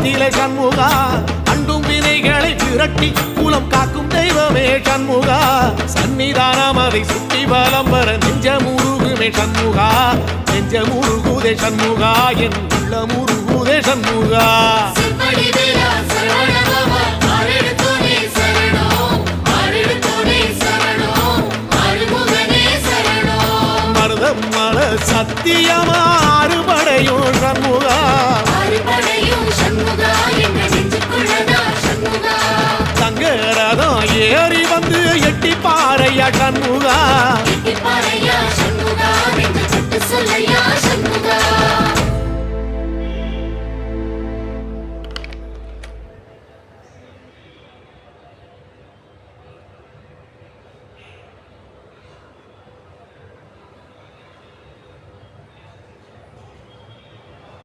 நிலை சண்முகா அண்டும் வினைகளை விரட்டி குலம் காக்கும் தெய்வமே சண்முகா சன்னிதானம் அதை சுற்றி பலம் வர நெஞ்சமுருகுமே சண்முகா நெஞ்சமுருகுதே சண்முகா என் உள்ளமுருகுதே சண்முகா மருதமல சத்தியமா அறுபடையும் சண்முகா சங்கரதம் ஏறி வந்து எட்டி பாறையா சண்முகா